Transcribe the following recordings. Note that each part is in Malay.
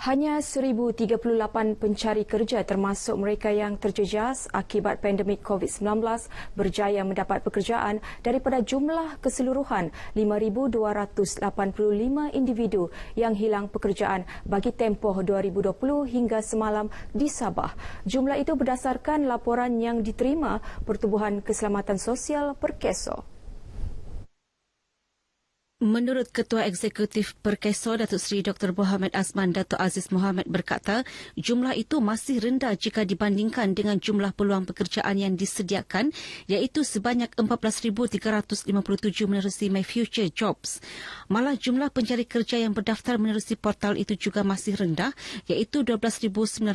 Hanya 1,038 pencari kerja termasuk mereka yang terjejas akibat pandemik COVID-19 berjaya mendapat pekerjaan daripada jumlah keseluruhan 5,285 individu yang hilang pekerjaan bagi tempoh 2020 hingga semalam di Sabah. Jumlah itu berdasarkan laporan yang diterima Pertubuhan Keselamatan Sosial Perkeso. Menurut Ketua Eksekutif Perkeso, Datuk Seri Dr. Mohamed Azman Datuk Aziz Mohamed berkata, jumlah itu masih rendah jika dibandingkan dengan jumlah peluang pekerjaan yang disediakan, iaitu sebanyak 14,357 menerusi My Future Jobs. Malah jumlah pencari kerja yang berdaftar menerusi portal itu juga masih rendah, iaitu 12,949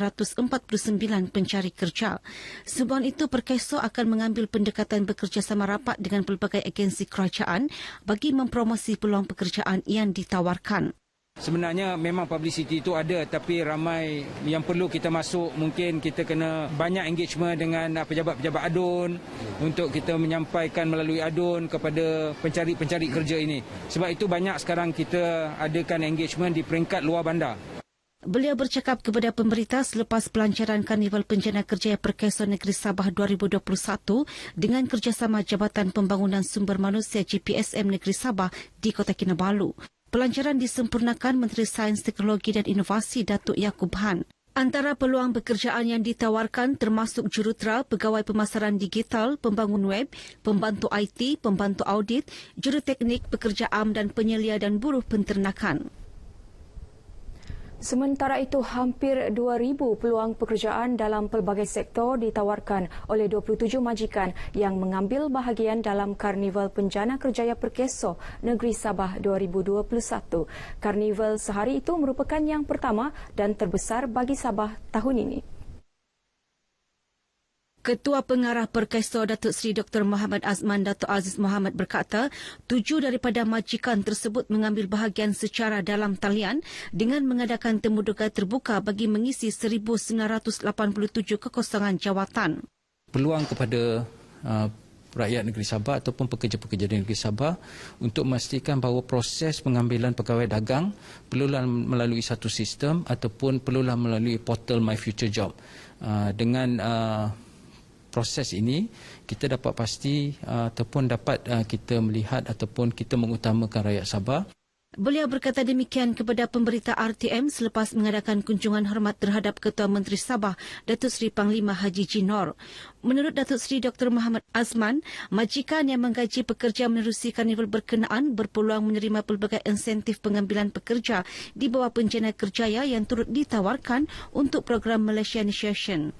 pencari kerja. Sebab itu, Perkeso akan mengambil pendekatan bekerjasama rapat dengan pelbagai agensi kerajaan bagi mempromosi peluang pekerjaan yang ditawarkan. Sebenarnya memang publicity itu ada, tapi ramai yang perlu kita masuk. Mungkin kita kena banyak engagement dengan pejabat-pejabat adun untuk kita menyampaikan melalui adun kepada pencari-pencari kerja ini. Sebab itu banyak sekarang kita adakan engagement di peringkat luar bandar. Beliau bercakap kepada pemberita selepas pelancaran Karnival Penjana Kerjaya Perkeso Negeri Sabah 2021 dengan kerjasama Jabatan Pembangunan Sumber Manusia JPSM Negeri Sabah di Kota Kinabalu. Pelancaran disempurnakan Menteri Sains, Teknologi dan Inovasi Datuk Yaakob Han. Antara peluang pekerjaan yang ditawarkan termasuk jurutera, pegawai pemasaran digital, pembangun web, pembantu IT, pembantu audit, juruteknik, pekerja am dan penyelia dan buruh penternakan. Sementara itu, hampir 2,000 peluang pekerjaan dalam pelbagai sektor ditawarkan oleh 27 majikan yang mengambil bahagian dalam Karnival Penjana Kerjaya Perkeso Negeri Sabah 2021. Karnival sehari itu merupakan yang pertama dan terbesar bagi Sabah tahun ini. Ketua Pengarah Perkeso Datuk Seri Dr. Mohamed Azman Datuk Aziz Mohamed berkata, 7 daripada majikan tersebut mengambil bahagian secara dalam talian dengan mengadakan temuduga terbuka bagi mengisi 1,987 kekosongan jawatan. Peluang kepada rakyat negeri Sabah ataupun pekerja-pekerja di negeri Sabah untuk memastikan bahawa proses pengambilan pegawai dagang perlulah melalui satu sistem ataupun perlulah melalui portal My Future Job. Dengan proses ini, kita dapat pasti ataupun dapat kita melihat ataupun kita mengutamakan rakyat Sabah. Beliau berkata demikian kepada pemberita RTM selepas mengadakan kunjungan hormat terhadap Ketua Menteri Sabah, Datuk Seri Panglima Haji Jinor. Menurut Datuk Seri Dr. Mohamed Azman, majikan yang menggaji pekerja menerusi karnival berkenaan berpeluang menerima pelbagai insentif pengambilan pekerja di bawah Penjana Kerjaya yang turut ditawarkan untuk program Malaysianisation.